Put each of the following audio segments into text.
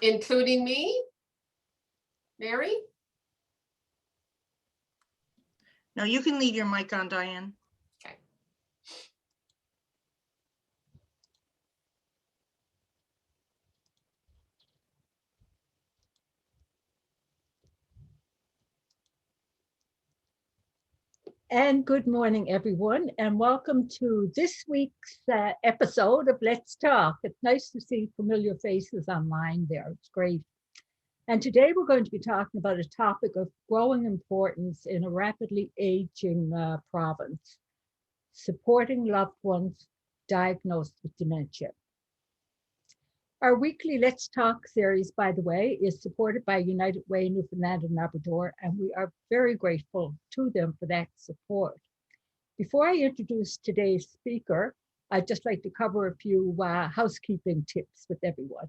including me? Mary? No, you can leave your mic on, Diane. Okay. And good morning, everyone, and welcome to this week's episode of Let's Talk. It's nice to see familiar faces online there. It's great. And today we're going to be talking about a topic of growing importance in a rapidly aging province, supporting loved ones diagnosed with dementia. Our weekly Let's Talk series, by the way, is supported by United Way Newfoundland and Labrador, and we are very grateful to them for that support. Before I introduce today's speaker, I'd just like to cover a few housekeeping tips with everyone.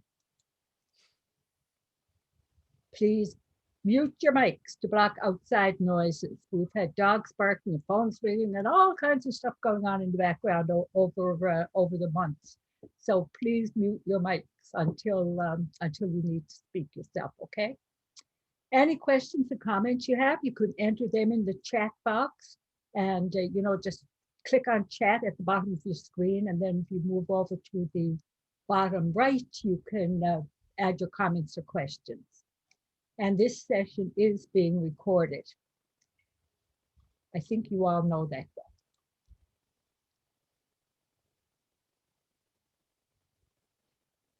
Please mute your mics to block outside noises. We've had dogs barking and phones ringing and all kinds of stuff going on in the background over the months. So please mute your mics until you need to speak yourself, okay? Any questions or comments you have, you could enter them in the chat box and, just click on chat at the bottom of your screen. And then if you move over to the bottom right, you can add your comments or questions. And this session is being recorded. I think you all know that.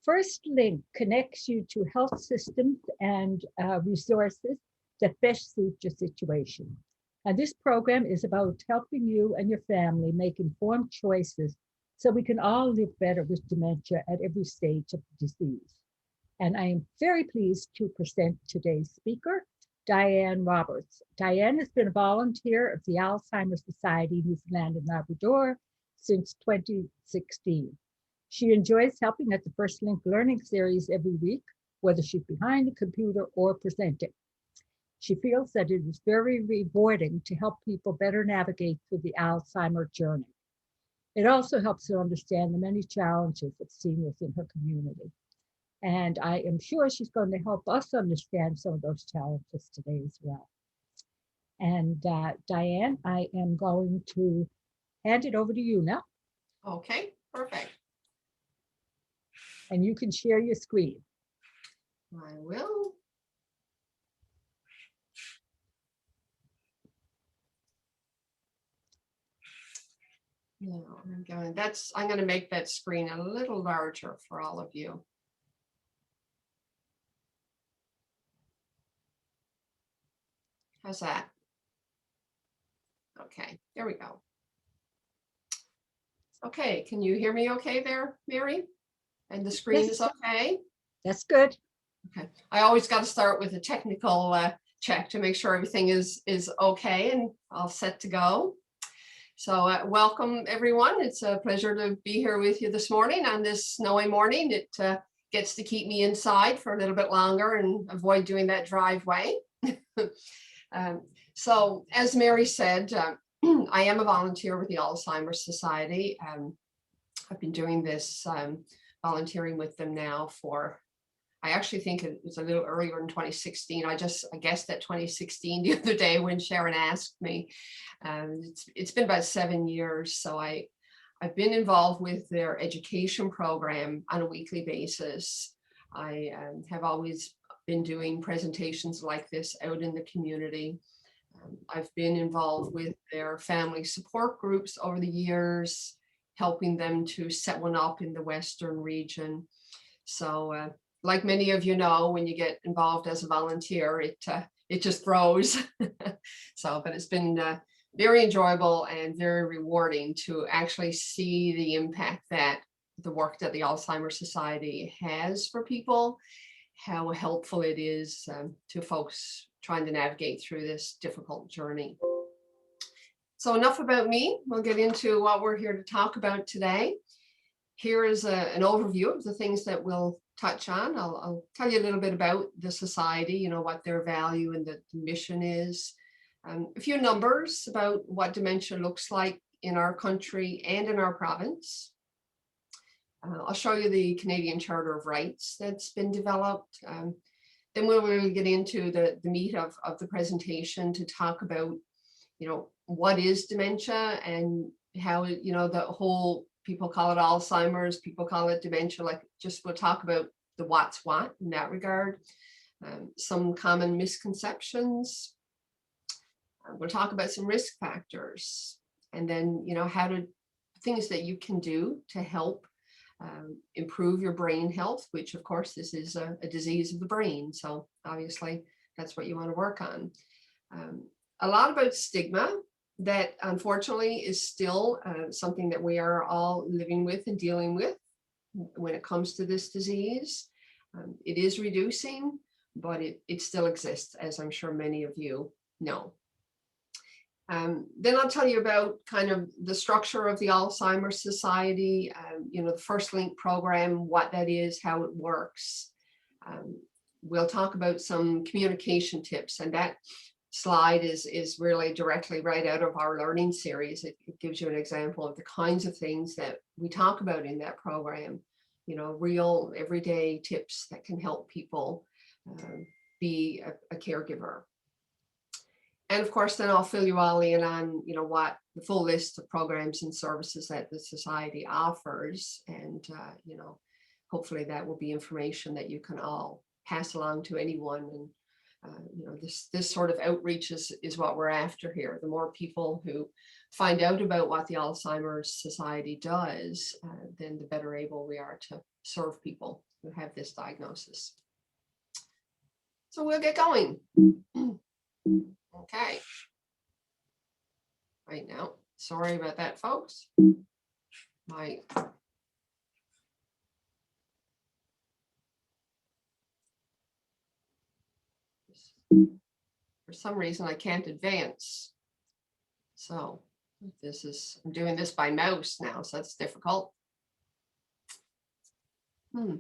First link connects you to health systems and resources that best suit your situation. And this program is about helping you and your family make informed choices so we can all live better with dementia at every stage of the disease. And I am very pleased to present today's speaker, Diane Roberts. Diane has been a volunteer of the Alzheimer Society Newfoundland and Labrador since 2016. She enjoys helping at the First Link Learning Series every week, whether she's behind the computer or presenting. She feels that it is very rewarding to help people better navigate through the Alzheimer journey. It also helps her understand the many challenges of seniors in her community. And I am sure she's going to help us understand some of those challenges today as well. And Diane, I am going to hand it over to you now. Okay, perfect. And you can share your screen. I will. No, I'm going to make that screen a little larger for all of you. How's that? Okay, there we go. Okay, can you hear me okay there, Mary? And the screen is okay? That's good. Okay, I always got to start with a technical check to make sure everything is okay and all set to go. So welcome everyone. It's a pleasure to be here with you this morning on this snowy morning. It gets to keep me inside for a little bit longer and avoid doing that driveway. So as Mary said, I am a volunteer with the Alzheimer Society. I've been doing this volunteering with them now for, I actually think it was a little earlier in 2016. I guessed at 2016 the other day when Sharon asked me. It's been about 7 years. So I've been involved with their education program on a weekly basis. I have always been doing presentations like this out in the community. I've been involved with their family support groups over the years, helping them to set one up in the Western region. So like many of you know, when you get involved as a volunteer, it just grows. But it's been very enjoyable and very rewarding to actually see the impact that the work that the Alzheimer Society has for people, how helpful it is to folks trying to navigate through this difficult journey. So enough about me. We'll get into what we're here to talk about today. Here is an overview of the things that we'll touch on. I'll tell you a little bit about the society, what their value and the mission is. A few numbers about what dementia looks like in our country and in our province. I'll show you the Canadian Charter of Rights that's been developed. Then we'll really get into the meat of the presentation to talk about, what is dementia and how, the whole, people call it Alzheimer's, people call it dementia, we'll talk about the what's what in that regard. Some common misconceptions. We'll talk about some risk factors, and then, things that you can do to help improve your brain health, which of course this is a disease of the brain. So obviously that's what you want to work on. A lot about stigma that unfortunately is still something that we are all living with and dealing with when it comes to this disease. It is reducing, but it still exists, as I'm sure many of you know. Then I'll tell you about kind of the structure of the Alzheimer Society, the First Link program, what that is, how it works. We'll talk about some communication tips, and that slide is really directly right out of our learning series. It gives you an example of the kinds of things that we talk about in that program, real everyday tips that can help people be a caregiver. And of course, then I'll fill you all in on, what the full list of programs and services that the Society offers. And, hopefully that will be information that you can all pass along to anyone. And, this sort of outreach is what we're after here. The more people who find out about what the Alzheimer's Society does, then the better able we are to serve people who have this diagnosis. So we'll get going. Okay. Right now, sorry about that, folks. For some reason, I can't advance. So I'm doing this by mouse now, so that's difficult. Bear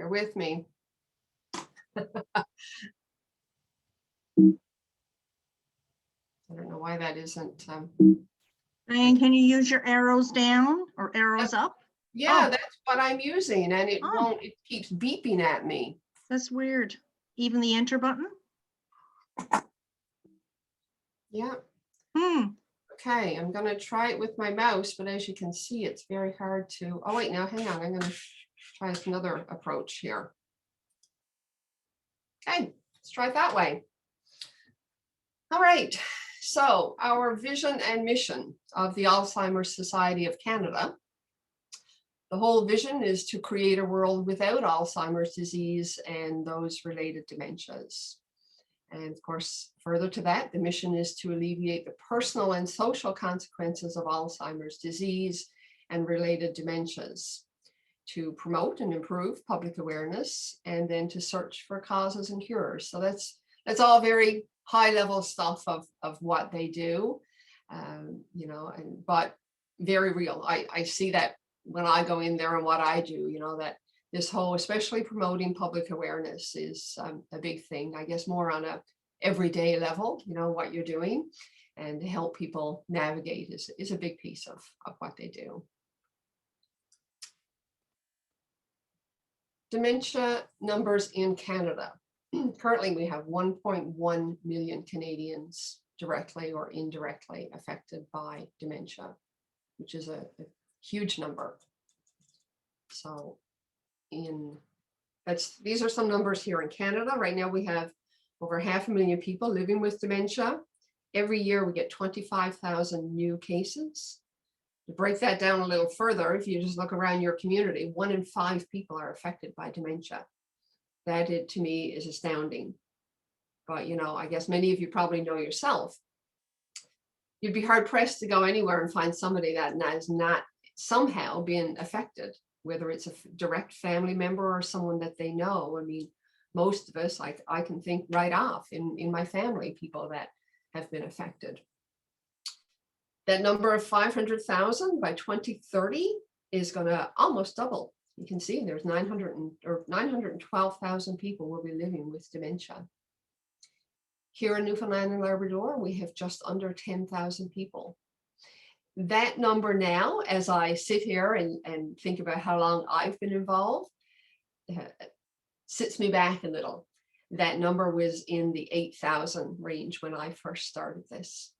with me. I don't know why that isn't. Diane, can you use your arrows down or arrows up? Yeah, that's what I'm using, and it keeps beeping at me. That's weird. Even the enter button? Yeah. Okay, I'm going to try it with my mouse, but as you can see, it's very hard to. Oh, wait, now hang on. I'm going to try another approach here. Okay, let's try it that way. All right, so our vision and mission of the Alzheimer Society of Canada. The whole vision is to create a world without Alzheimer's disease and those related dementias. And of course, further to that, the mission is to alleviate the personal and social consequences of Alzheimer's disease and related dementias, to promote and improve public awareness, and then to search for causes and cures. So that's all very high level stuff of what they do, but very real. I see that when I go in there and what I do, that this whole, especially promoting public awareness is a big thing, I guess, more on a everyday level, what you're doing, and to help people navigate is a big piece of what they do. Dementia numbers in Canada. Currently, we have 1.1 million Canadians directly or indirectly affected by dementia, which is a huge number. So these are some numbers here in Canada. Right now we have over 500,000 people living with dementia. Every year we get 25,000 new cases. To break that down a little further, if you just look around your community, 1 in 5 people are affected by dementia. That, to me, is astounding. But, I guess many of you probably know yourself. You'd be hard pressed to go anywhere and find somebody that has not somehow been affected, whether it's a direct family member or someone that they know. I mean, most of us, I can think right off in my family, people that have been affected. That number of 500,000 by 2030 is going to almost double. You can see there's 912,000 people will be living with dementia. Here in Newfoundland and Labrador, we have just under 10,000 people. That number now, as I sit here and think about how long I've been involved, sits me back a little. That number was in the 8,000 range when I first started this.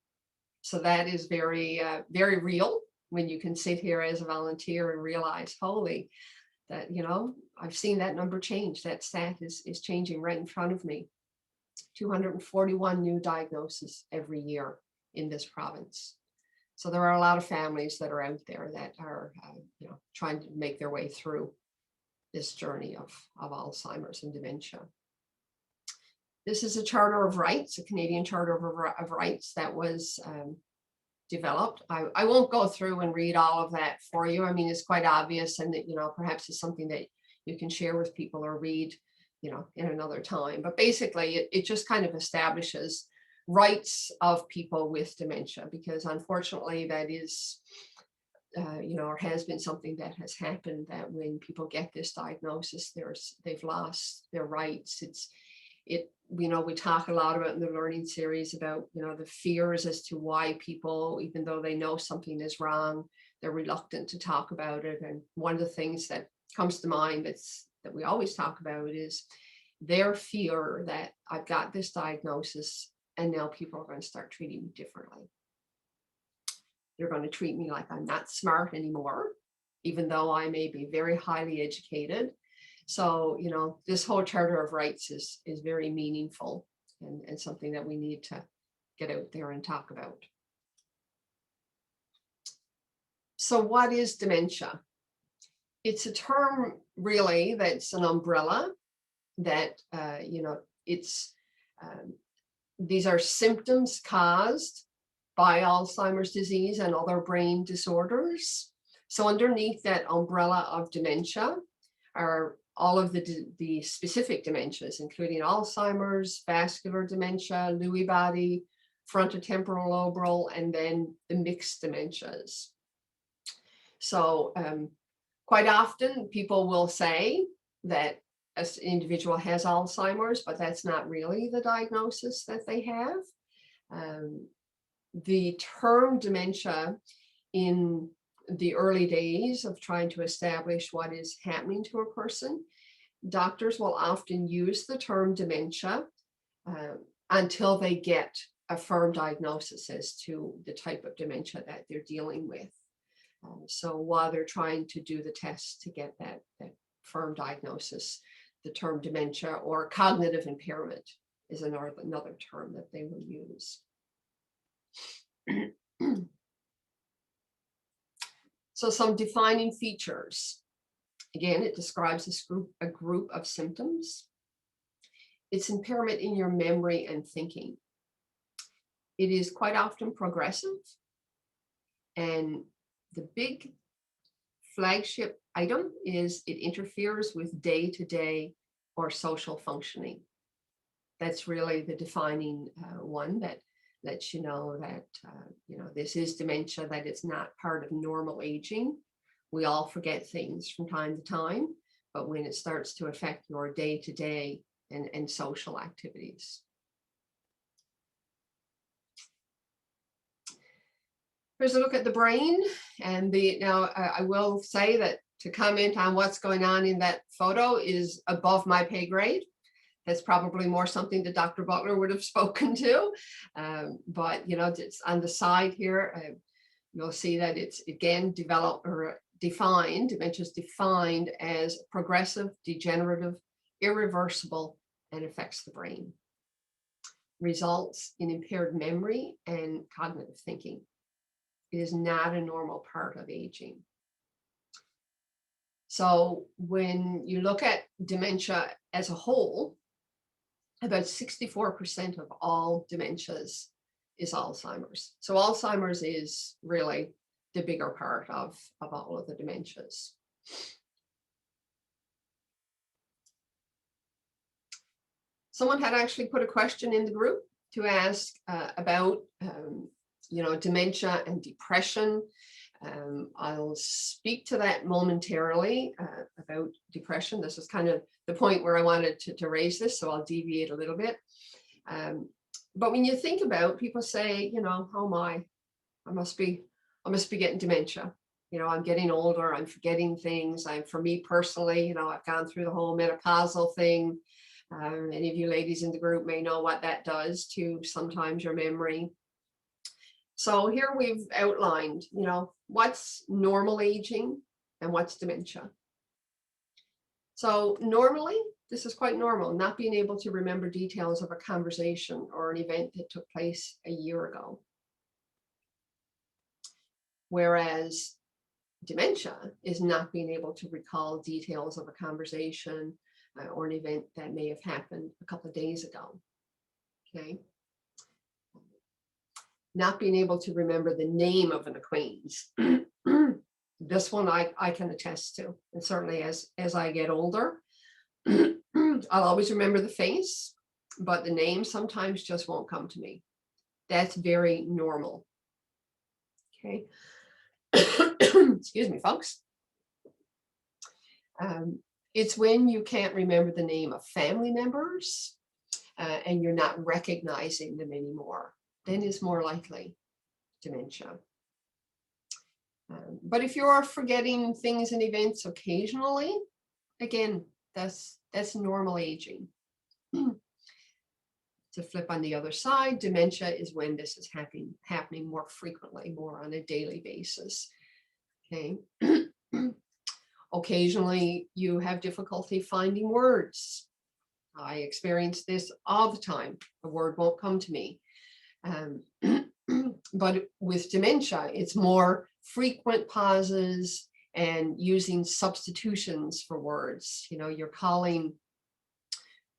So that is very, very real when you can sit here as a volunteer and realize, holy, that, I've seen that number change. That stat is changing right in front of me. 241 new diagnoses every year in this province. So there are a lot of families that are out there that are, trying to make their way through this journey of Alzheimer's and dementia. This is a Charter of Rights, a Canadian Charter of Rights that was developed. I won't go through and read all of that for you. I mean, it's quite obvious, and that, perhaps it's something that you can share with people or read, in another time. But basically, it just kind of establishes rights of people with dementia, because unfortunately that is, or has been something that has happened, that when people get this diagnosis, they've lost their rights. We talk a lot about in the learning series about, the fears as to why people, even though they know something is wrong, they're reluctant to talk about it. And one of the things that comes to mind that we always talk about is their fear that I've got this diagnosis and now people are going to start treating me differently. They're going to treat me like I'm not smart anymore, even though I may be very highly educated. So, this whole Charter of Rights is very meaningful and something that we need to get out there and talk about. So what is dementia? It's a term really that's an umbrella that, these are symptoms caused by Alzheimer's disease and other brain disorders. So underneath that umbrella of dementia are all of the specific dementias, including Alzheimer's, vascular dementia, Lewy body, frontotemporal lobar, and then the mixed dementias. So quite often people will say that an individual has Alzheimer's, but that's not really the diagnosis that they have. The term dementia in the early days of trying to establish what is happening to a person, doctors will often use the term dementia until they get a firm diagnosis as to the type of dementia that they're dealing with. So while they're trying to do the tests to get that firm diagnosis, the term dementia or cognitive impairment is another term that they will use. So some defining features. Again, it describes a group of symptoms. It's impairment in your memory and thinking. It is quite often progressive. And the big flagship item is it interferes with day-to-day or social functioning. That's really the defining one that lets you know that, this is dementia, that it's not part of normal aging. We all forget things from time to time, but when it starts to affect your day-to-day and social activities. Here's a look at the brain, and now I will say that to comment on what's going on in that photo is above my pay grade. That's probably more something that Dr. Butler would have spoken to, but it's on the side here. You'll see that it's again defined. Dementia is defined as progressive, degenerative, irreversible, and affects the brain. Results in impaired memory and cognitive thinking. It is not a normal part of aging. So when you look at dementia as a whole, about 64% of all dementias is Alzheimer's. So Alzheimer's is really the bigger part of all of the dementias. Someone had actually put a question in the group to ask about dementia and depression. I'll speak to that momentarily about depression. This is kind of the point where I wanted to raise this, so I'll deviate a little bit. But when you think about, people say, oh my, I must be I must be getting dementia. I'm getting older, I'm forgetting things. For me personally, I've gone through the whole menopausal thing. Any of you ladies in the group may know what that does to sometimes your memory. So here we've outlined, what's normal aging and what's dementia. So normally, this is quite normal, not being able to remember details of a conversation or an event that took place a year ago. Whereas dementia is not being able to recall details of a conversation or an event that may have happened a couple of days ago. Okay. Not being able to remember the name of an acquaintance. This one I can attest to. And certainly as I get older, I'll always remember the face, but the name sometimes just won't come to me. That's very normal. Okay. Excuse me, folks. It's when you can't remember the name of family members and you're not recognizing them anymore, then is more likely dementia. But if you're forgetting things and events occasionally, again, that's normal aging. To flip on the other side, dementia is when this is happening more frequently, more on a daily basis. Okay. Occasionally, you have difficulty finding words. I experience this all the time. A word won't come to me. But with dementia, it's more frequent pauses and using substitutions for words. You're calling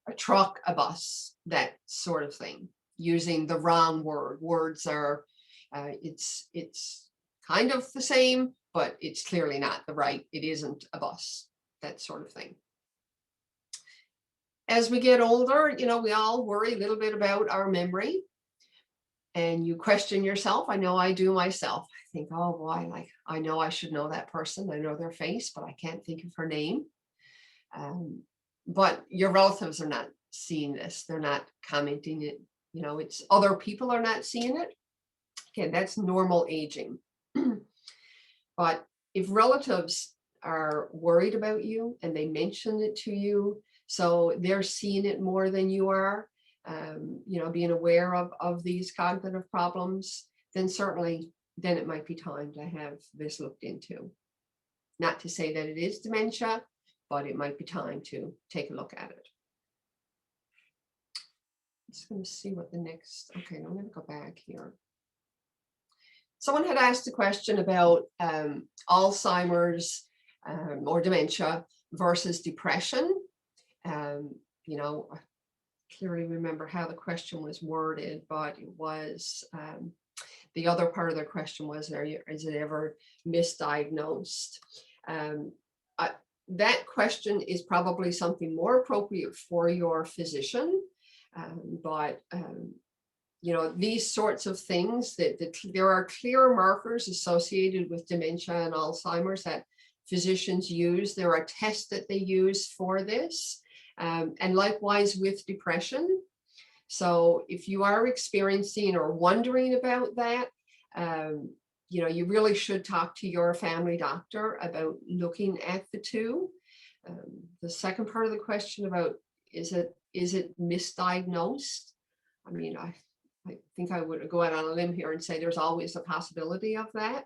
a truck a bus, that sort of thing, using the wrong word. Words are, it's kind of the same, but it's clearly not it isn't a bus, that sort of thing. As we get older, we all worry a little bit about our memory. And you question yourself. I know I do myself. I think, oh boy, I know I should know that person. I know their face, but I can't think of her name. But your relatives are not seeing this. They're not commenting it. It's other people are not seeing it. Okay, that's normal aging. But if relatives are worried about you and they mention it to you, so they're seeing it more than you are, being aware of these cognitive problems, then certainly then it might be time to have this looked into. Not to say that it is dementia, but it might be time to take a look at it. I'm just going to see what the next, okay, I'm going to go back here. Someone had asked a question about Alzheimer's or dementia versus depression. I clearly remember how the question was worded, but it was the other part of the question was, is it ever misdiagnosed? That question is probably something more appropriate for your physician, but these sorts of things that there are clear markers associated with dementia and Alzheimer's that physicians use. There are tests that they use for this. And likewise with depression. So if you are experiencing or wondering about that, you really should talk to your family doctor about looking at the two. The second part of the question about is it misdiagnosed? I mean, I think I would go out on a limb here and say there's always a possibility of that.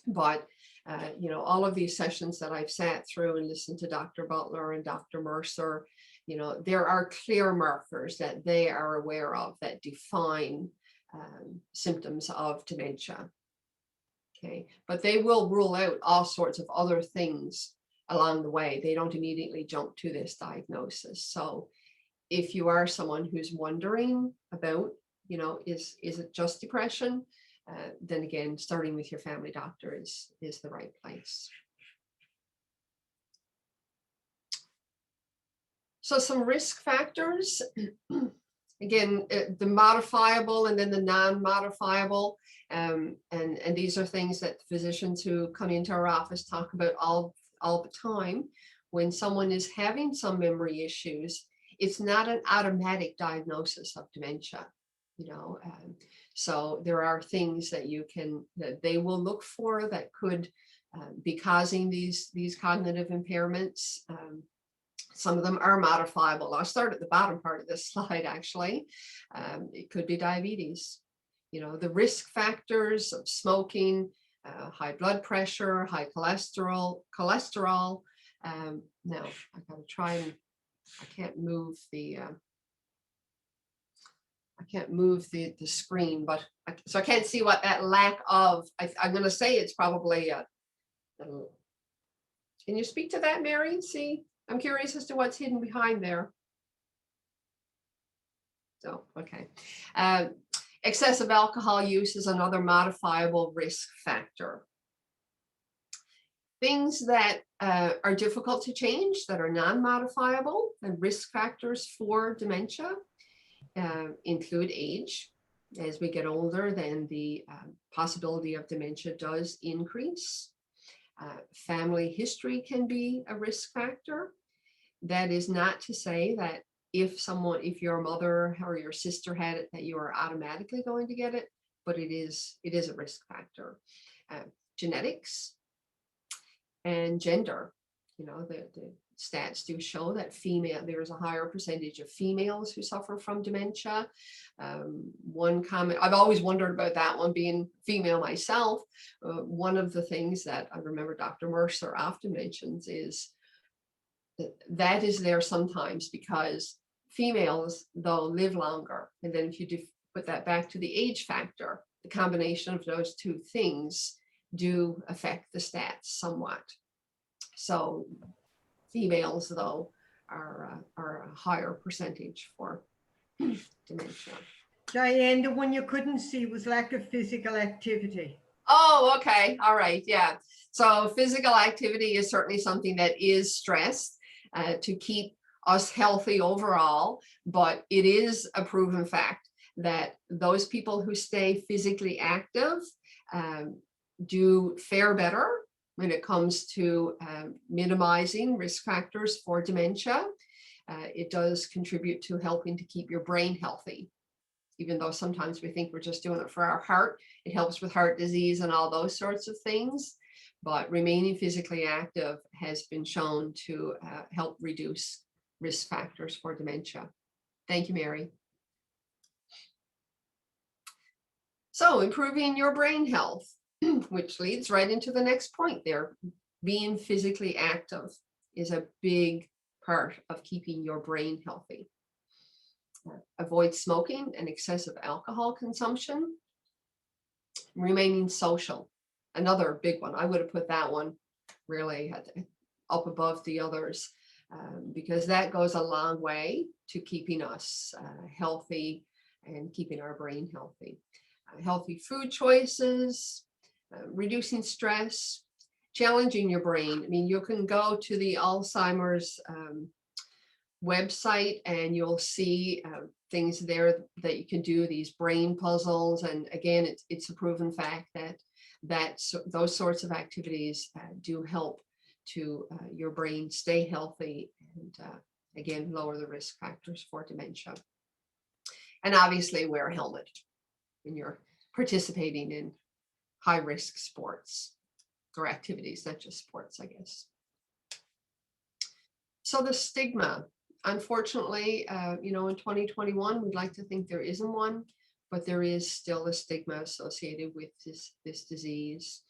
But all of these sessions that I've sat through and listened to Dr. Butler and Dr. Mercer, there are clear markers that they are aware of that define symptoms of dementia. Okay, but they will rule out all sorts of other things along the way. They don't immediately jump to this diagnosis. So if you are someone who's wondering about, is it just depression? Then again, starting with your family doctor is the right place. So some risk factors, again, the modifiable and then the non-modifiable, and these are things that physicians who come into our office talk about all the time. When someone is having some memory issues, it's not an automatic diagnosis of dementia. So there are things that that they will look for that could be causing these cognitive impairments. Some of them are modifiable. I'll start at the bottom part of this slide, actually. It could be diabetes. You know, the risk factors of smoking, high blood pressure, high cholesterol. Now, I've got to try and, I can't move the screen, but so I can't see what that lack of, I'm going to say it's probably, can you speak to that, Mary? See, I'm curious as to what's hidden behind there. So, okay. Excessive alcohol use is another modifiable risk factor. Things that are difficult to change, that are non-modifiable, and risk factors for dementia include age. As we get older, then the possibility of dementia does increase. Family history can be a risk factor. That is not to say that if your mother or your sister had it, that you are automatically going to get it, but it is a risk factor. Genetics and gender. You know, the stats do show that there is a higher percentage of females who suffer from dementia. One comment, I've always wondered about that one, being female myself. One of the things that I remember Dr. Mercer often mentions is that is there sometimes because females, though, live longer. And then if you do put that back to the age factor, the combination of those two things do affect the stats somewhat. So females, though, are a higher percentage for dementia. Diane, the one you couldn't see was lack of physical activity. Oh, okay. All right. Yeah. So physical activity is certainly something that is stressed to keep us healthy overall, but it is a proven fact that those people who stay physically active do fare better when it comes to minimizing risk factors for dementia. It does contribute to helping to keep your brain healthy. Even though sometimes we think we're just doing it for our heart, it helps with heart disease and all those sorts of things. But remaining physically active has been shown to help reduce risk factors for dementia. Thank you, Mary. So improving your brain health, which leads right into the next point there. Being physically active is a big part of keeping your brain healthy. Avoid smoking and excessive alcohol consumption. Remaining social, another big one. I would have put that one really up above the others because that goes a long way to keeping us healthy and keeping our brain healthy. Healthy food choices, reducing stress, challenging your brain. I mean, you can go to the Alzheimer's website and you'll see things there that you can do, these brain puzzles. And again, it's a proven fact that those sorts of activities do help to your brain stay healthy and again, lower the risk factors for dementia. And obviously wear a helmet when you're participating in high risk sports or activities, not just sports, I guess. So the stigma, unfortunately, you know, in 2021, we'd like to think there isn't one, but there is still a stigma associated with this disease.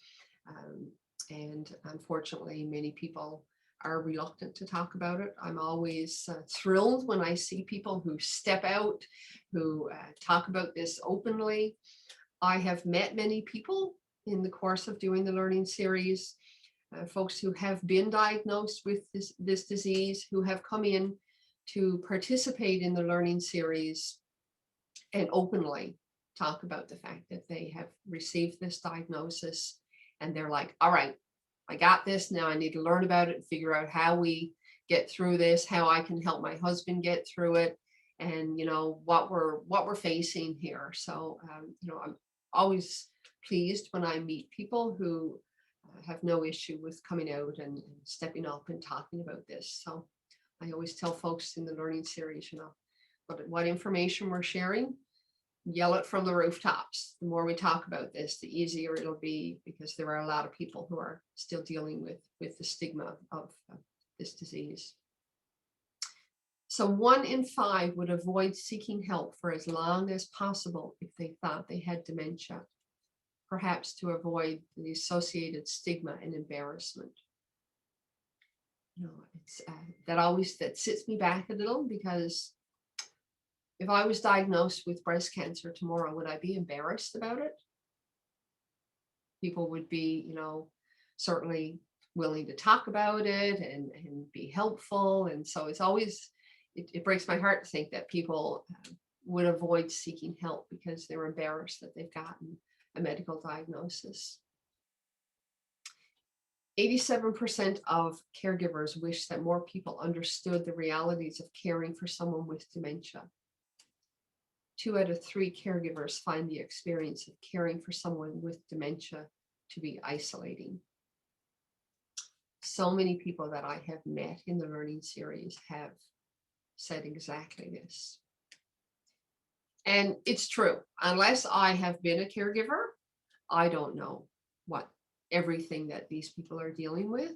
And unfortunately, many people are reluctant to talk about it. I'm always thrilled when I see people who step out, who talk about this openly. I have met many people in the course of doing the learning series, folks who have been diagnosed with this disease, who have come in to participate in the learning series and openly talk about the fact that they have received this diagnosis. And they're like, all right, I got this. Now I need to learn about it and figure out how we get through this, how I can help my husband get through it, and you know what we're facing here. So you know, I'm always pleased when I meet people who have no issue with coming out and stepping up and talking about this. So I always tell folks in the learning series, you know, what information we're sharing yell it from the rooftops. The more we talk about this, the easier it'll be, because there are a lot of people who are still dealing with the stigma of this disease. So 1 in 5 would avoid seeking help for as long as possible if they thought they had dementia, perhaps to avoid the associated stigma and embarrassment. You know, it's that sits me back a little, because if I was diagnosed with breast cancer tomorrow, would I be embarrassed about it? People would be, certainly willing to talk about it and be helpful. And so it's always, it breaks my heart to think that people would avoid seeking help because they're embarrassed that they've gotten a medical diagnosis. 87% of caregivers wish that more people understood the realities of caring for someone with dementia. 2 out of 3 caregivers find the experience of caring for someone with dementia to be isolating. So many people that I have met in the learning series have said exactly this. And it's true. Unless I have been a caregiver, I don't know what everything that these people are dealing with.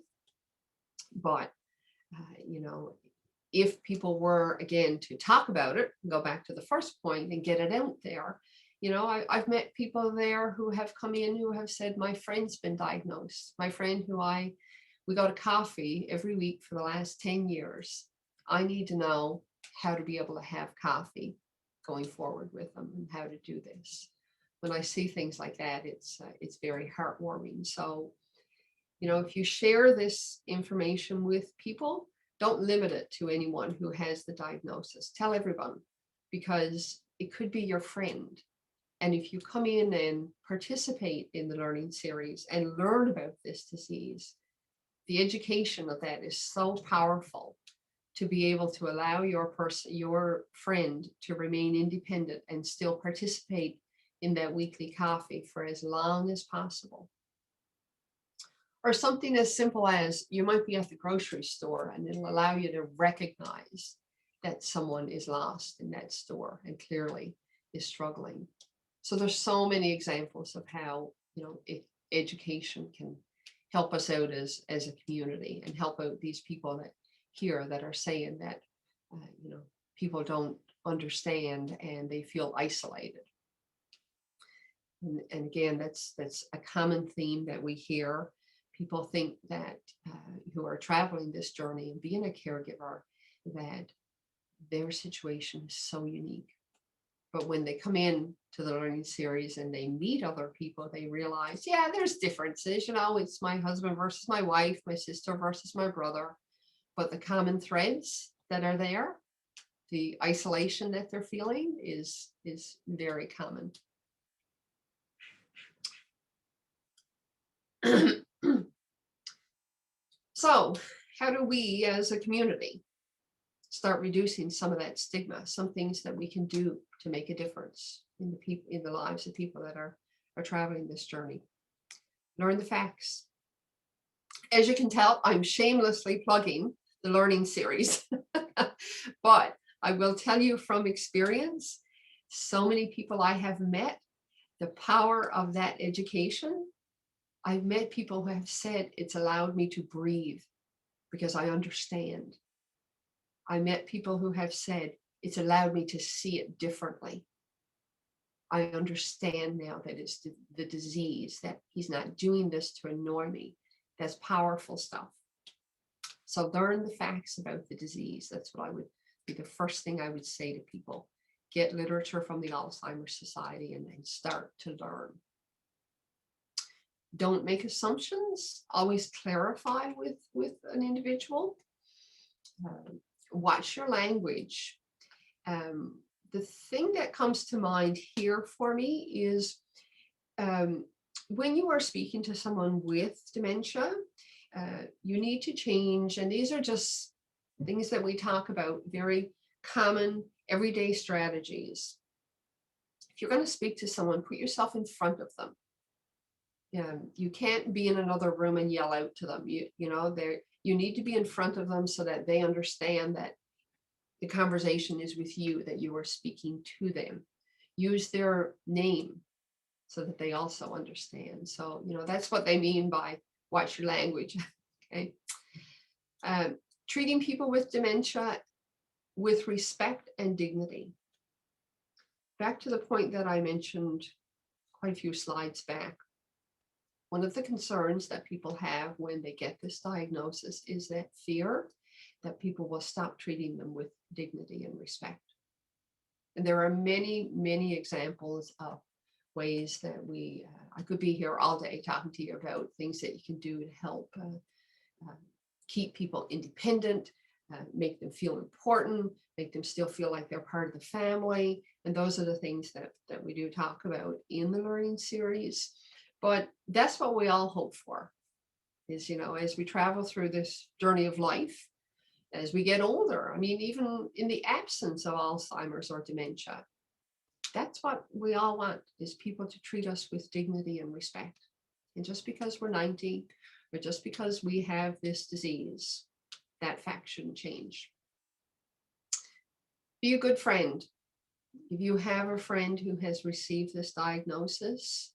But, if people were, again, to talk about it, go back to the first point and get it out there, I've met people there who have come in who have said, my friend's been diagnosed. My friend we go to coffee every week for the last 10 years. I need to know how to be able to have coffee going forward with them and how to do this. When I see things like that, it's very heartwarming. So, if you share this information with people, don't limit it to anyone who has the diagnosis. Tell everyone, because it could be your friend. And if you come in and participate in the learning series and learn about this disease, the education of that is so powerful, to be able to allow your friend to remain independent and still participate in that weekly coffee for as long as possible. Or something as simple as, you might be at the grocery store and it'll allow you to recognize that someone is lost in that store and clearly is struggling. So there's so many examples of how, education can help us out as a community, and help out these people that are saying that, people don't understand and they feel isolated. And again, that's a common theme that we hear. People think that who are traveling this journey and being a caregiver, that their situation is so unique. But when they come in to the learning series and they meet other people, they realize, yeah, there's differences. It's my husband versus my wife, my sister versus my brother. But the common threads that are there, the isolation that they're feeling is very common. So how do we as a community start reducing some of that stigma, some things that we can do to make a difference in the lives of people that are traveling this journey? Learn the facts. As you can tell, I'm shamelessly plugging the learning series, but I will tell you from experience, so many people I have met, the power of that education. I've met people who have said it's allowed me to breathe because I understand. I met people who have said it's allowed me to see it differently. I understand now that it's the disease, that he's not doing this to annoy me. That's powerful stuff. So learn the facts about the disease. That's what I would be the first thing I would say to people. Get literature from the Alzheimer Society and then start to learn. Don't make assumptions. Always clarify with an individual. Watch your language. The thing that comes to mind here for me is when you are speaking to someone with dementia, you need to change, and these are just things that we talk about, very common everyday strategies. If you're going to speak to someone, put yourself in front of them. You can't be in another room and yell out to them. You need to be in front of them so that they understand that the conversation is with you, that you are speaking to them. use their name so that they also understand. So, that's what they mean by watch your language. Okay. Treating people with dementia with respect and dignity. Back to the point that I mentioned quite a few slides back. One of the concerns that people have when they get this diagnosis is that fear that people will stop treating them with dignity and respect. And there are many, many examples of ways that I could be here all day talking to you about things that you can do to help keep people independent, make them feel important, make them still feel like they're part of the family. And those are the things that we do talk about in the learning series. But that's what we all hope for is, as we travel through this journey of life, as we get older, I mean, even in the absence of Alzheimer's or dementia, that's what we all want is people to treat us with dignity and respect. And just because we're 90 or just because we have this disease, that fact shouldn't change. Be a good friend. If you have a friend who has received this diagnosis,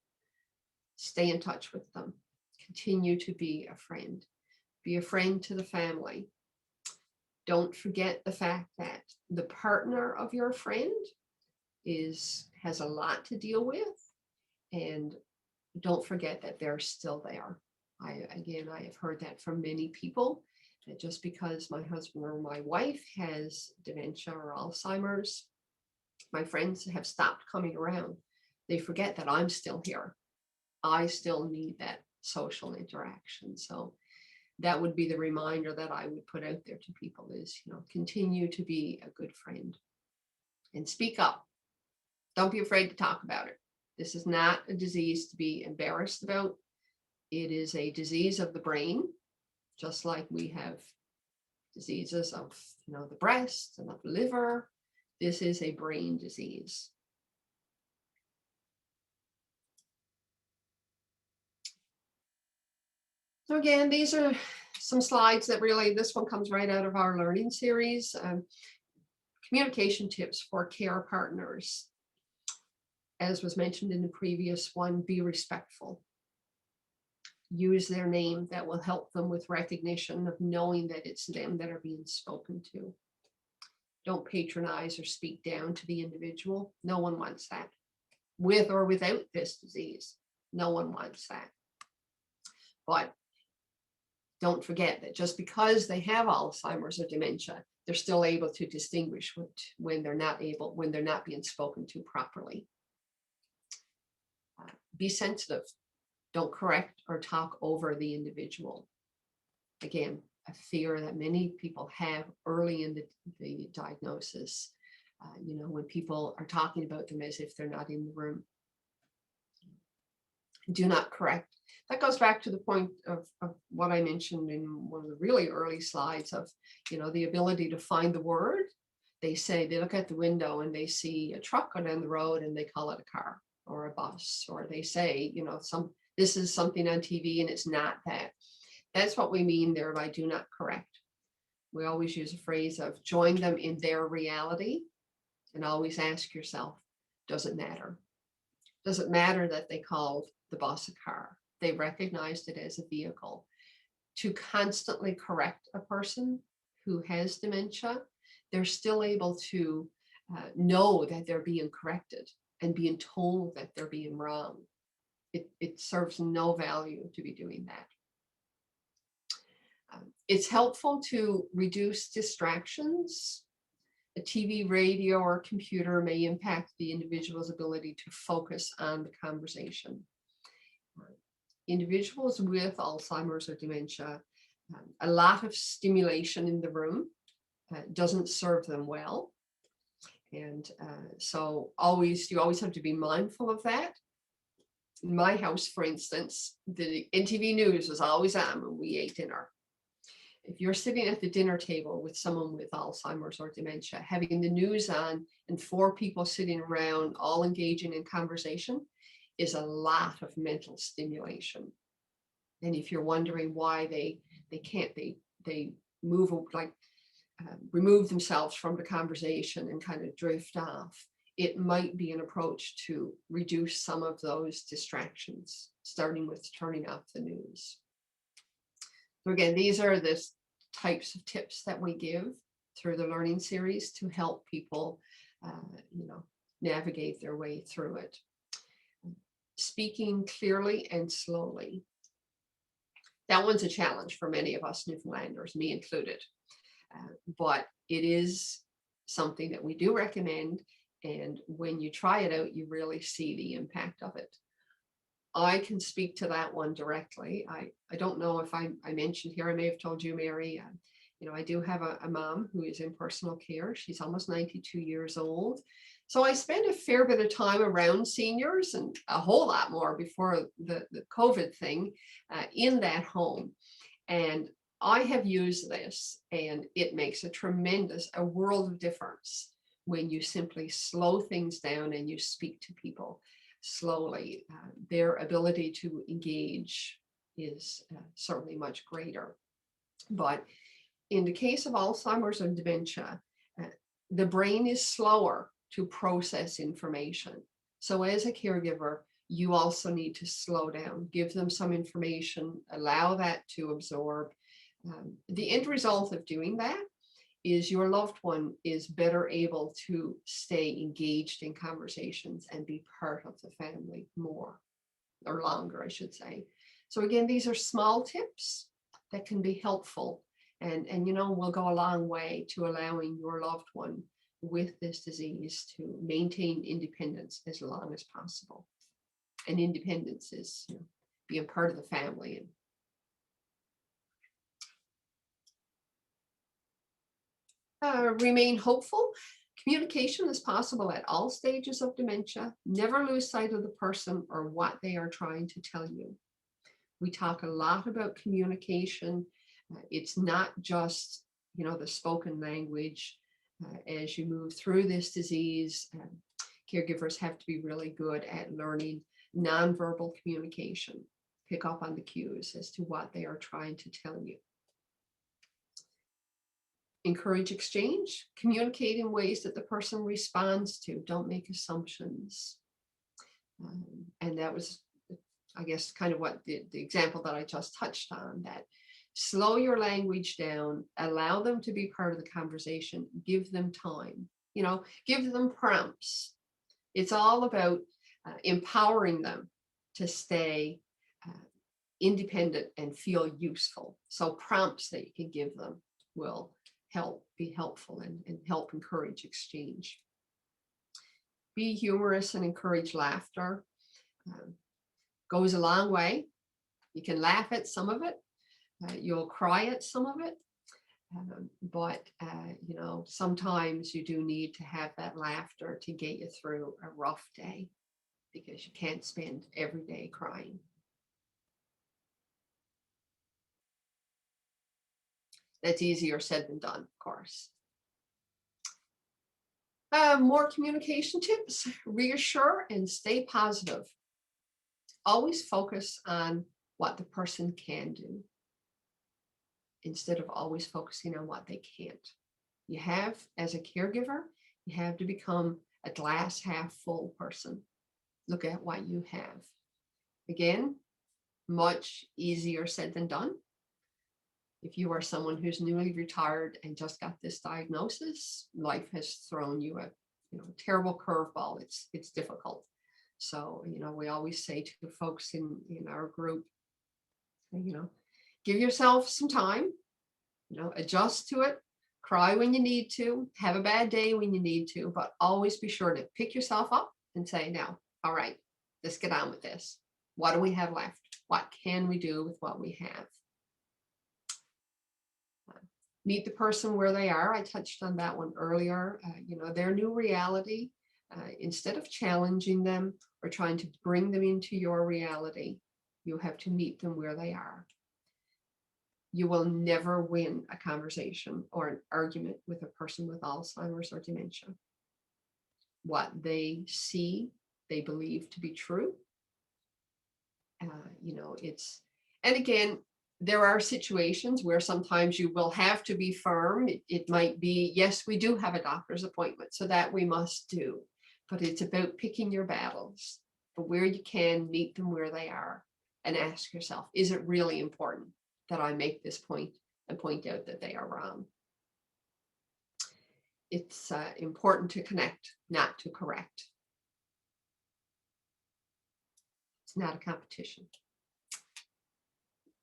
stay in touch with them. Continue to be a friend. Be a friend to the family. Don't forget the fact that the partner of your friend has a lot to deal with, and don't forget that they're still there. I have heard that from many people, that just because my husband or my wife has dementia or Alzheimer's, my friends have stopped coming around. They forget that I'm still here. I still need that social interaction. So that would be the reminder that I would put out there to people is, continue to be a good friend and speak up. Don't be afraid to talk about it. This is not a disease to be embarrassed about. It is a disease of the brain, just like we have diseases of, the breast and of the liver. This is a brain disease. So again, these are some slides that this one comes right out of our learning series. Communication tips for care partners. As was mentioned in the previous one, be respectful. Use their name. That will help them with recognition of knowing that it's them that are being spoken to. Don't patronize or speak down to the individual. No one wants that. With or without this disease, no one wants that. But don't forget that just because they have Alzheimer's or dementia, they're still able to distinguish when they're not being spoken to properly. Be sensitive. Don't correct or talk over the individual. Again, a fear that many people have early in the diagnosis, when people are talking about them as if they're not in the room. Do not correct. That goes back to the point of what I mentioned in one of the really early slides of, the ability to find the word. They look at the window and they see a truck go down the road and they call it a car or a bus, or they say, this is something on TV and it's not that. That's what we mean there by do not correct. We always use a phrase of join them in their reality, and always ask yourself, does it matter? Does it matter that they called the bus a car? They recognized it as a vehicle. To constantly correct a person who has dementia, they're still able to know that they're being corrected and being told that they're being wrong. It serves no value to be doing that. It's helpful to reduce distractions. A TV, radio, or computer may impact the individual's ability to focus on the conversation. Individuals with Alzheimer's or dementia, a lot of stimulation in the room doesn't serve them well. And so you always have to be mindful of that. In my house, for instance, the NTV news was always on when we ate dinner. If you're sitting at the dinner table with someone with Alzheimer's or dementia, having the news on and 4 people sitting around all engaging in conversation is a lot of mental stimulation. And if you're wondering why they move, remove themselves from the conversation and kind of drift off, it might be an approach to reduce some of those distractions, starting with turning off the news. So again, these are the types of tips that we give through the learning series to help people, navigate their way through it. Speaking clearly and slowly. That one's a challenge for many of us Newfoundlanders, me included. But it is something that we do recommend. And when you try it out, you really see the impact of it. I can speak to that one directly. I don't know if I mentioned here, I may have told you, Mary, I do have a mom who is in personal care. She's almost 92 years old. So I spend a fair bit of time around seniors, and a whole lot more before the COVID thing, in that home. And I have used this, and it makes a world of difference when you simply slow things down and you speak to people slowly. Their ability to engage is certainly much greater. But in the case of Alzheimer's and dementia, the brain is slower to process information. So as a caregiver, you also need to slow down, give them some information, allow that to absorb. The end result of doing that is your loved one is better able to stay engaged in conversations and be part of the family more, or longer, I should say. So again, these are small tips that can be helpful, and will go a long way to allowing your loved one with this disease to maintain independence as long as possible. And independence is being part of the family. And remain hopeful. Communication is possible at all stages of dementia. Never lose sight of the person or what they are trying to tell you. We talk a lot about communication. It's not just, the spoken language. As you move through this disease, caregivers have to be really good at learning nonverbal communication. Pick up on the cues as to what they are trying to tell you. Encourage exchange. Communicate in ways that the person responds to. Don't make assumptions. And that was, I guess, kind of what the example that I just touched on, that slow your language down, allow them to be part of the conversation, give them time, give them prompts. It's all about empowering them to stay independent and feel useful. So prompts that you can give them will be helpful and help encourage exchange. Be humorous and encourage laughter. Goes a long way. You can laugh at some of it. You'll cry at some of it. But sometimes you do need to have that laughter to get you through a rough day, because you can't spend every day crying. That's easier said than done, of course. More communication tips. Reassure and stay positive. Always focus on what the person can do, instead of always focusing on what they can't. You have, as a caregiver, you have to become a glass half full person. Look at what you have. Again, much easier said than done. If you are someone who's newly retired and just got this diagnosis, life has thrown you a terrible curveball. It's difficult. So, we always say to folks in our group, give yourself some time, adjust to it, cry when you need to, have a bad day when you need to, but always be sure to pick yourself up and say, now, all right, let's get on with this. What do we have left? What can we do with what we have? Meet the person where they are. I touched on that one earlier. Their new reality, instead of challenging them or trying to bring them into your reality, you have to meet them where they are. You will never win a conversation or an argument with a person with Alzheimer's or dementia. What they see, they believe to be true. And again, there are situations where sometimes you will have to be firm. It might be, yes, we do have a doctor's appointment, so that we must do. but it's about picking your battles. But where you can, meet them where they are and ask yourself, is it really important that I make this point and point out that they are wrong? It's important to connect, not to correct. It's not a competition.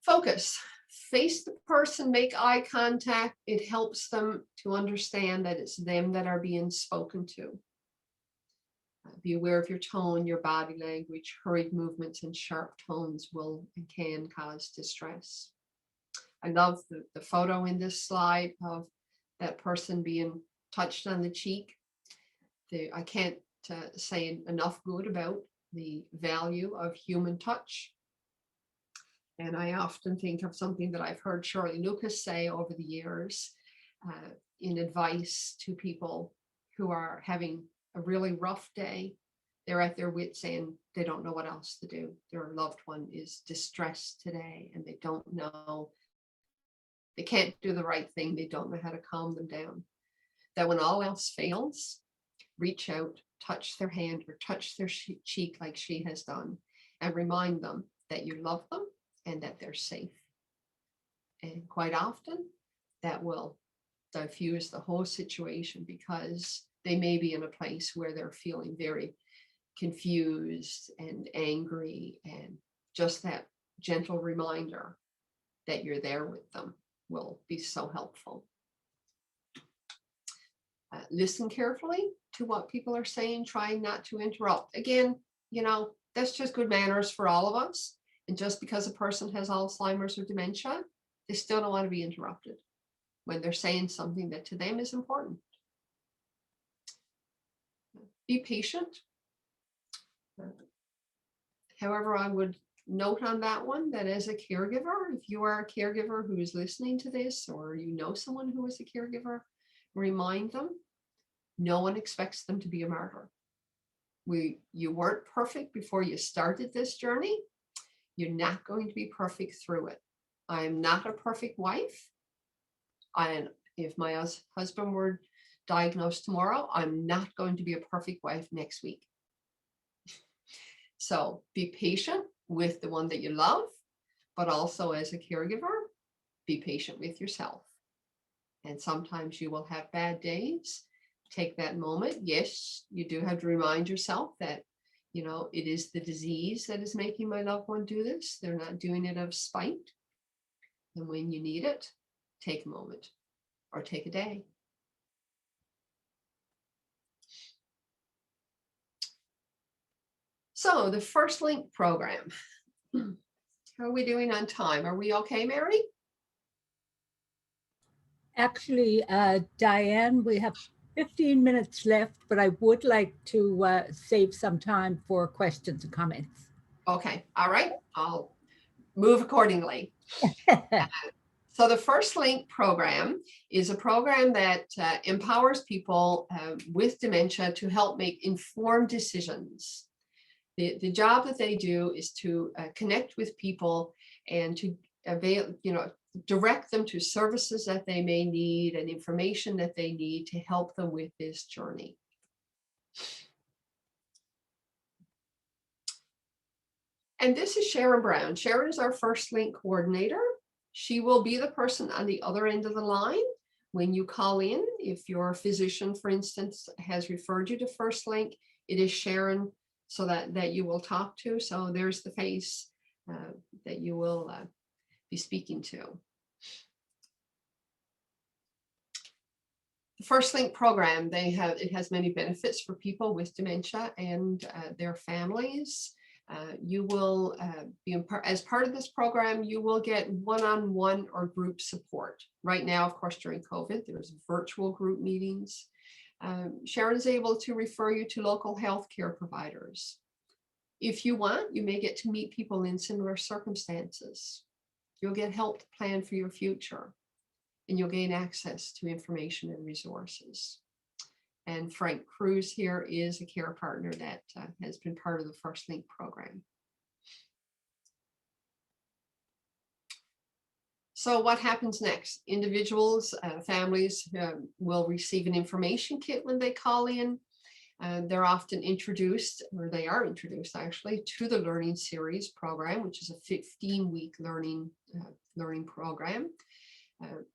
Focus. Face the person, make eye contact. It helps them to understand that it's them that are being spoken to. Be aware of your tone, your body language. Hurried movements and sharp tones will and can cause distress. I love the photo in this slide of that person being touched on the cheek. I can't say enough good about the value of human touch. And I often think of something that I've heard Shirley Lucas say over the years in advice to people who are having a really rough day. They're at their wits' end. They don't know what else to do. Their loved one is distressed today and they don't know. They can't do the right thing. They don't know how to calm them down. That when all else fails, reach out, touch their hand or touch their cheek like she has done, and remind them that you love them and that they're safe. And quite often that will diffuse the whole situation, because they may be in a place where they're feeling very confused and angry, and just that gentle reminder that you're there with them will be so helpful. Listen carefully to what people are saying, trying not to interrupt. Again, you know, that's just good manners for all of us. And just because a person has Alzheimer's or dementia, they still don't want to be interrupted when they're saying something that to them is important. Be patient. However, I would note on that one that as a caregiver, if you are a caregiver who is listening to this, or you know someone who is a caregiver, remind them, no one expects them to be a martyr. You weren't perfect before you started this journey. You're not going to be perfect through it. I am not a perfect wife. If my husband were diagnosed tomorrow, I'm not going to be a perfect wife next week. So be patient with the one that you love, but also as a caregiver, be patient with yourself. And sometimes you will have bad days. Take that moment. Yes, you do have to remind yourself that, you know, it is the disease that is making my loved one do this. They're not doing it out of spite. And when you need it, take a moment or take a day. So the First Link program. How are we doing on time? Are we okay, Mary? Actually, Diane, we have 15 minutes left, but I would like to save some time for questions and comments. Okay, all right. I'll move accordingly. So the First Link program is a program that empowers people with dementia to help make informed decisions. The job that they do is to connect with people and to direct them to services that they may need and information that they need to help them with this journey. And this is Sharon Brown. Sharon is our First Link coordinator. She will be the person on the other end of the line when you call in. If your physician, for instance, has referred you to First Link, it is Sharon so that you will talk to. So there's the face that you will be speaking to. The First Link program, it has many benefits for people with dementia and their families. You will as part of this program, you will get one-on-one or group support. Right now, of course, during COVID, there's virtual group meetings. Sharon is able to refer you to local healthcare providers. If you want, you may get to meet people in similar circumstances. You'll get help to plan for your future, and you'll gain access to information and resources. And Frank Cruz here is a care partner that has been part of the First Link program. So what happens next? Individuals, families will receive an information kit when they call in. They're often introduced, or they are introduced actually, to the Learning Series program, which is a 15-week learning program.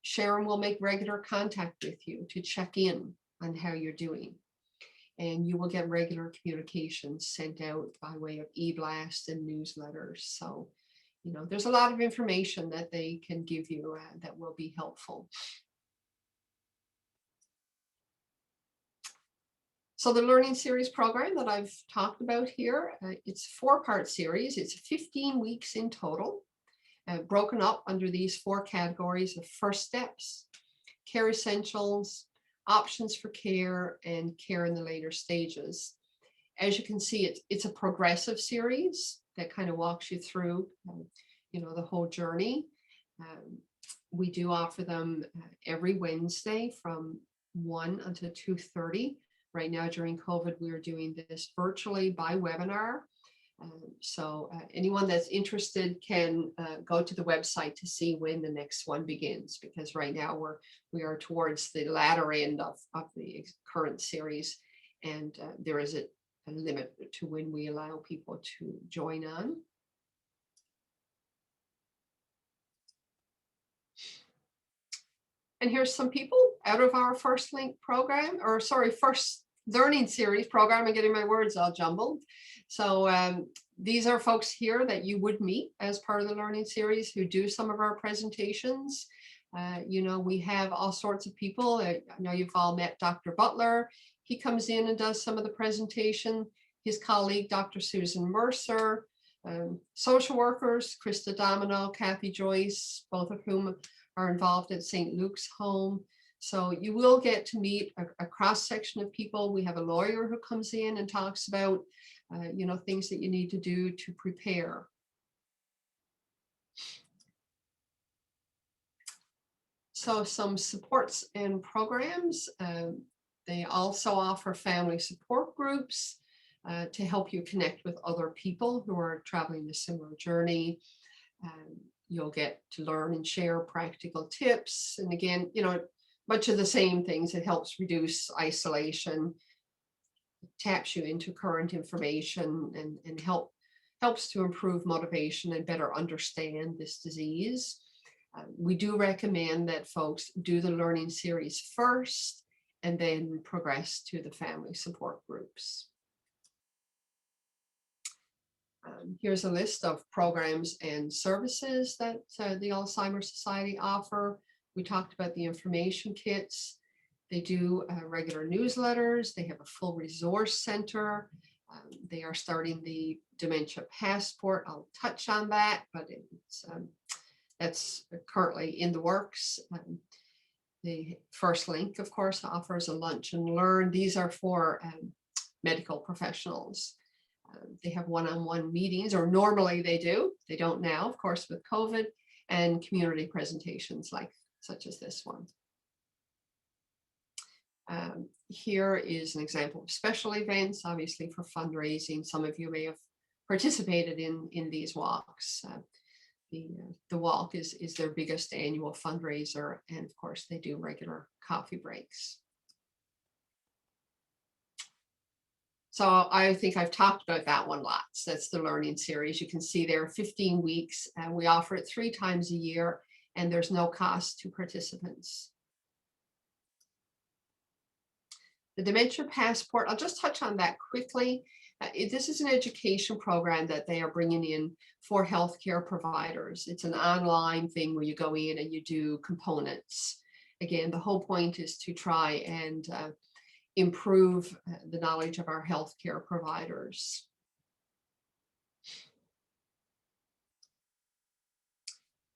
Sharon will make regular contact with you to check in on how you're doing. And you will get regular communications sent out by way of e-blast and newsletters. So, you know, there's a lot of information that they can give you that will be helpful. So the Learning Series program that I've talked about here, it's a 4-part series. It's 15 weeks in total, broken up under these 4 categories of first steps, care essentials, options for care, and care in the later stages. As you can see, it's a progressive series that kind of walks you through, you know, the whole journey. We do offer them every Wednesday from 1 until 2:30. Right now during COVID, we are doing this virtually by webinar. So anyone that's interested can go to the website to see when the next one begins, because right now we are towards the latter end of the current series, and there is a limit to when we allow people to join on. And here's some people out of our First Link program, or sorry, First Learning Series program. I'm getting my words all jumbled. So these are folks here that you would meet as part of the Learning Series who do some of our presentations. You know, we have all sorts of people. I know you've all met Dr. Butler. He comes in and does some of the presentation. His colleague, Dr. Susan Mercer, social workers, Krista Domino, Kathy Joyce, both of whom are involved at St. Luke's Home. So you will get to meet a cross-section of people. We have a lawyer who comes in and talks about, you know, things that you need to do to prepare. So some supports and programs. They also offer family support groups to help you connect with other people who are traveling a similar journey. You'll get to learn and share practical tips. And again, you know, much of the same things. It helps reduce isolation, taps you into current information, and helps to improve motivation and better understand this disease. We do recommend that folks do the Learning Series first and then progress to the family support groups. Here's a list of programs and services that the Alzheimer Society offer. We talked about the information kits. They do regular newsletters. They have a full resource center. They are starting the dementia passport. I'll touch on that, but that's currently in the works. The First Link, of course, offers a lunch and learn. These are for medical professionals. They have one-on-one meetings, or normally they do. They don't now, of course, with COVID, and community presentations such as this one. Here is an example of special events, obviously for fundraising. Some of you may have participated in these walks. The walk is their biggest annual fundraiser, and of course they do regular coffee breaks. So I think I've talked about that one lots. That's the Learning Series. You can see there are 15 weeks, and we offer it 3 times a year, and there's no cost to participants. The Dementia Passport, I'll just touch on that quickly. This is an education program that they are bringing in for healthcare providers. It's an online thing where you go in and you do components. Again, the whole point is to try and improve the knowledge of our healthcare providers.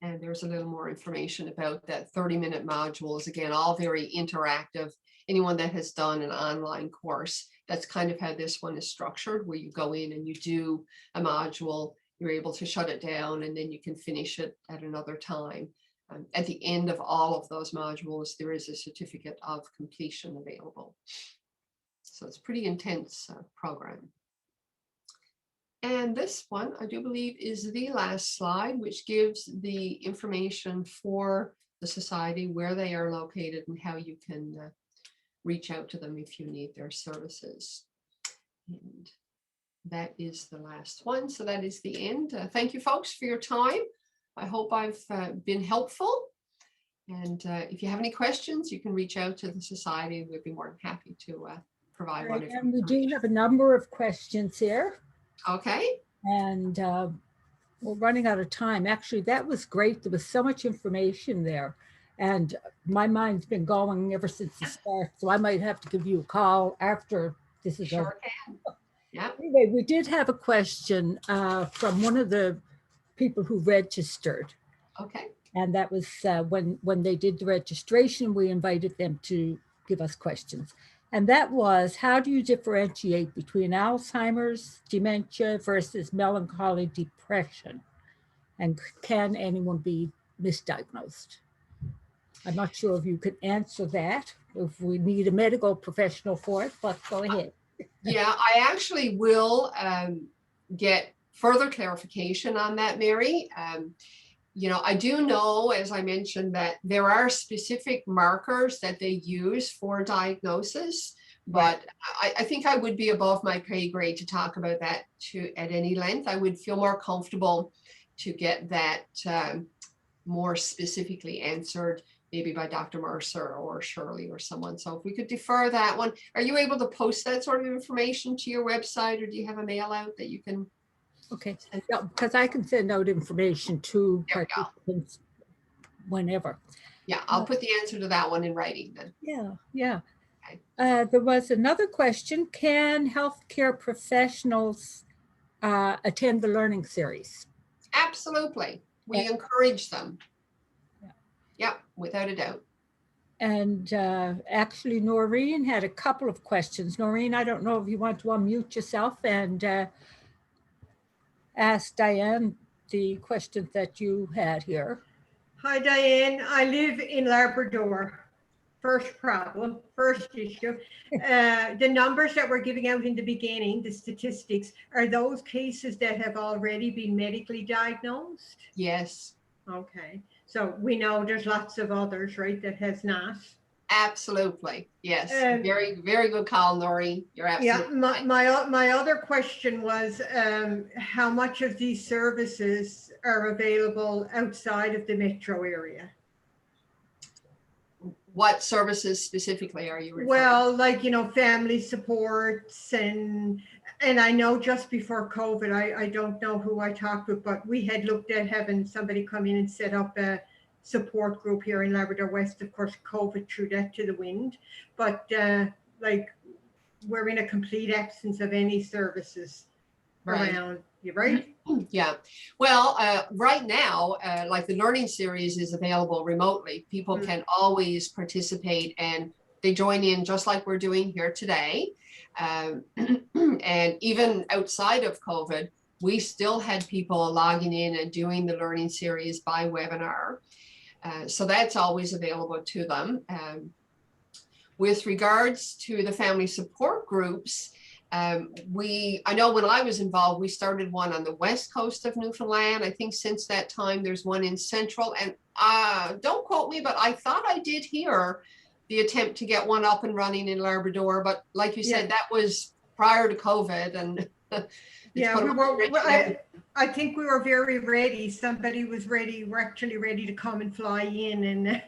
And there's a little more information about that 30-minute modules. Again, all very interactive. Anyone that has done an online course, that's kind of how this one is structured, where you go in and you do a module, you're able to shut it down, and then you can finish it at another time. At the end of all of those modules, there is a certificate of completion available. So it's a pretty intense program. And this one, I do believe, is the last slide, which gives the information for the society, where they are located and how you can reach out to them if you need their services. And that is the last one. So that is the end. Thank you, folks, for your time. I hope I've been helpful. And if you have any questions, you can reach out to the Society. We'd be more than happy to provide one. And we do have a number of questions here. Okay. And we're running out of time. Actually, that was great. There was so much information there. And my mind's been going ever since the start. So I might have to give you a call after this is over. Sure can. Yeah. Anyway, we did have a question from one of the people who registered. Okay. And that was when they did the registration, we invited them to give us questions. And that was, how do you differentiate between Alzheimer's, dementia versus melancholy depression? And can anyone be misdiagnosed? I'm not sure if you could answer that, if we need a medical professional for it, but go ahead. Yeah, I actually will get further clarification on that, Mary. I do know, as I mentioned, that there are specific markers that they use for diagnosis, but I think I would be above my pay grade to talk about that at any length. I would feel more comfortable to get that more specifically answered, maybe by Dr. Mercer or Shirley or someone. So if we could defer that one, are you able to post that sort of information to your website, or do you have a mail out that you can? Okay, yeah, because I can send out information to There we go. participants whenever. Yeah, I'll put the answer to that one in writing then. Yeah. Okay. There was another question. Can healthcare professionals attend the learning series? Absolutely. We Yeah. encourage them. Yeah. Yeah, without a doubt. And actually, Noreen had a couple of questions. Noreen, I don't know if you want to unmute yourself and ask Diane the questions that you had here. Hi, Diane. I live in Labrador. First problem, first issue. The numbers that we're giving out in the beginning, the statistics, are those cases that have already been medically diagnosed? Yes, Okay. So we know there's lots of others, right, that has not. absolutely. Yes. Um, Very, very good call, Noreen. You're absolutely Yeah, right. my other question was how much of these services are available outside of the metro area? What services specifically are you referring to? Well, like, family supports and I know just before COVID, I don't know who I talked with, but we had looked at having somebody come in and set up a support group here in Labrador West. Of course, COVID threw that to the wind, but like, we're in a complete absence of any services Right. around. You right? Yeah. Well, right now, like the learning series is available remotely. People can always participate and they join in just like we're doing here today. And even outside of COVID, we still had people logging in and doing the learning series by webinar. So that's always available to them. With regards to the family support groups, I know when I was involved, we started one on the west coast of Newfoundland. I think since that time, there's one in central, and don't quote me, but I thought I did hear the attempt to get one up and running in Labrador. But like you said, that was prior to COVID, and yeah, I think we were very ready. Somebody was ready. We're actually ready to come and fly in,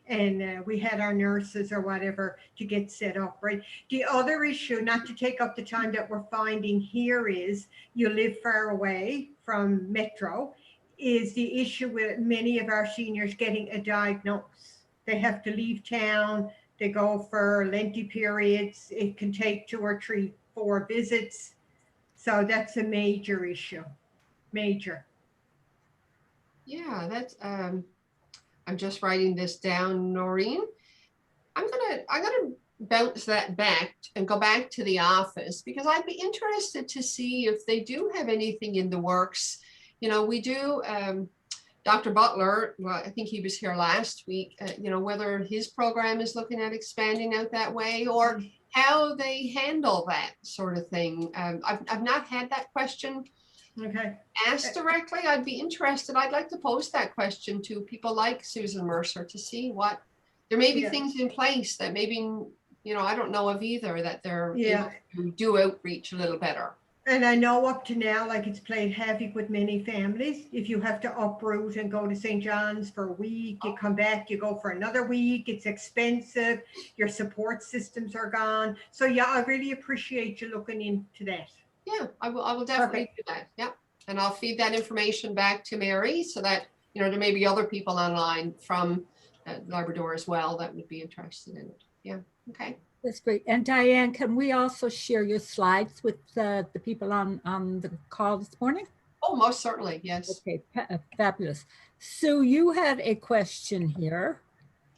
and we had our nurses or whatever to get set up, right? The other issue, not to take up the time that we're finding here, is you live far away from metro, is the issue with many of our seniors getting a diagnosis. They have to leave town. They go for lengthy periods. It can take 2 or 3, 4 visits. So that's a major issue. Major. Yeah, that's I'm just writing this down, Noreen. I'm gonna bounce that back and go back to the office, because I'd be interested to see if they do have anything in the works. We do, Dr. Butler, well, I think he was here last week, whether his program is looking at expanding out that way, or how they handle that sort of thing. I've not had that question asked directly. I'd be interested. I'd like to pose that question to people like Susan Mercer to see what, there may be things in place that maybe I don't know of either that they're Yeah. able to do outreach a little better. And I know up to now, like it's played havoc with many families. If you have to uproot and go to St. John's for a week, you come back, you go for another week, it's expensive, your support systems are gone. So yeah, I really appreciate you looking into that. Yeah, I will definitely do that. Yeah. And I'll feed that information back to Mary so that, there may be other people online from Labrador as well that would be interested in it. Yeah. Okay. That's great. And Diane, can we also share your slides with the people on the call this morning? Oh, most certainly. Yes. Okay, fabulous. Sue, you had a question here.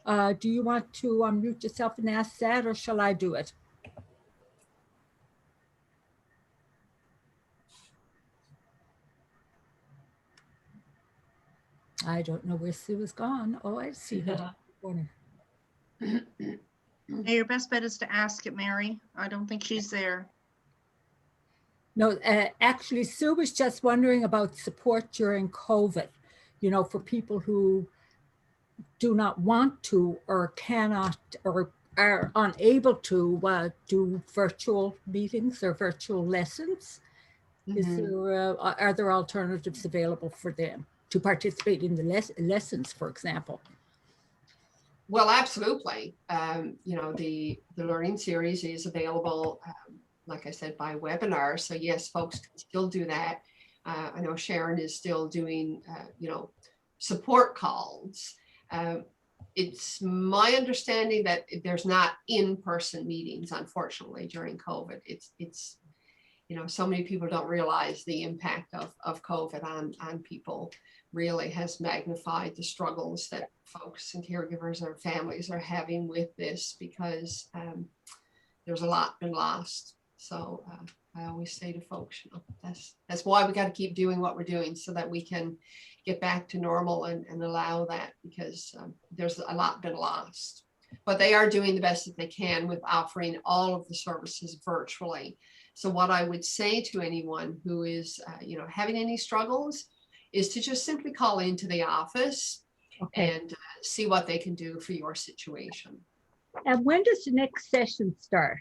Do you want to unmute yourself and ask that, or shall I do it? I don't know where Sue is gone. Oh, I see her. Hey, your best bet is to ask it, Mary. I don't think she's there. No, actually, Sue was just wondering about support during COVID, for people who do not want to or cannot or are unable to do virtual meetings or virtual lessons. Are there alternatives available for them to participate in the lessons, for example? Well, absolutely. The learning series is available, like I said, by webinar. So yes, folks can still do that. I know Sharon is still doing, support calls. It's my understanding that there's not in-person meetings, unfortunately, during COVID. It's so many people don't realize the impact of COVID on people. Really has magnified the struggles that folks and caregivers or families are having with this, because there's a lot been lost. So I always say to folks, that's why we got to keep doing what we're doing, so that we can get back to normal and allow that, because there's a lot been lost. But they are doing the best that they can with offering all of the services virtually. So what I would say to anyone who is, having any struggles, is to just simply call into the office and see what they can do for your situation. And when does the next session start?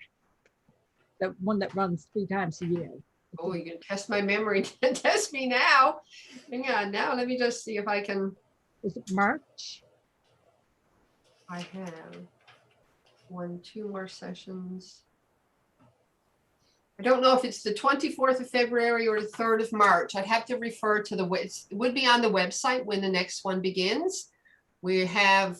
The one that runs 3 times a year? Oh, you can test my memory. Test me now. Hang on now. Let me just see if I can. Is it March? I have 2 more sessions. I don't know if it's the 24th of February or the 3rd of March. I'd have to refer to it would be on the website when the next one begins. We have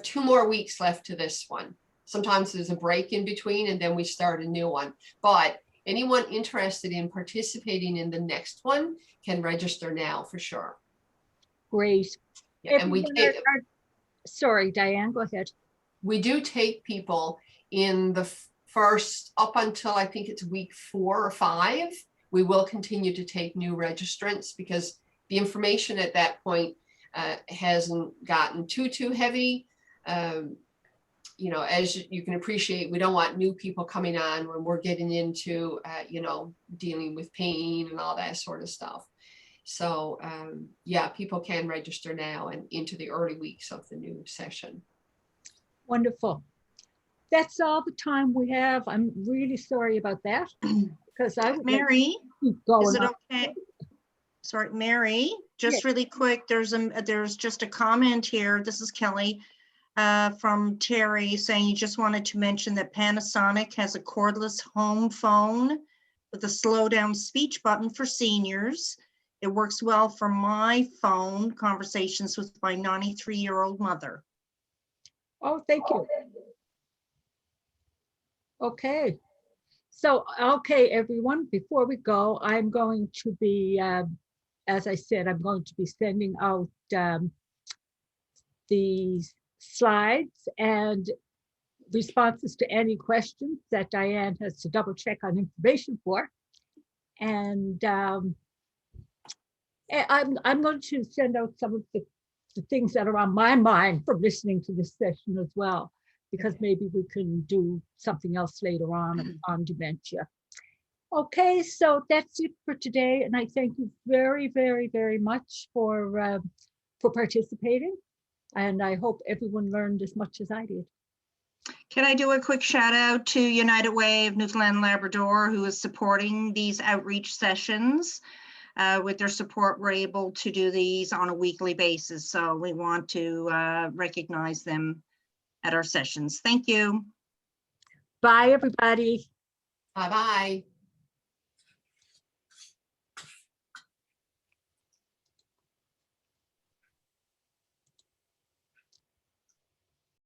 2 more weeks left to this one. Sometimes there's a break in between and then we start a new one. But anyone interested in participating in the next one can register now for sure. Great. Yeah, and sorry, Diane, go ahead. We do take people in the first, up until I think it's week 4 or 5, we will continue to take new registrants, because the information at that point hasn't gotten too heavy. As you can appreciate, we don't want new people coming on when we're getting into, dealing with pain and all that sort of stuff. So yeah, people can register now and into the early weeks of the new session. Wonderful. That's all the time we have. I'm really sorry about that, because I would Mary, keep going. is it okay? Sorry, Mary, just really quick, there's just a comment here. This is Kelly from Terry saying he just wanted to mention that Panasonic has a cordless home phone with a slow down speech button for seniors. It works well for my phone conversations with my 93-year-old mother. Oh, thank you. Okay. So, okay, everyone, before we go, I'm going to be, as I said, I'm going to be sending out the slides and responses to any questions that Diane has to double check on information for. And I'm going to send out some of the things that are on my mind from listening to this session as well, because maybe we can do something else later on dementia. Okay, so that's it for today. And I thank you very, very, very much for participating. And I hope everyone learned as much as I did. Can I do a quick shout out to United Way of Newfoundland and Labrador, who is supporting these outreach sessions? With their support, we're able to do these on a weekly basis. So we want to recognize them at our sessions. Thank you. Bye, everybody. Bye-bye.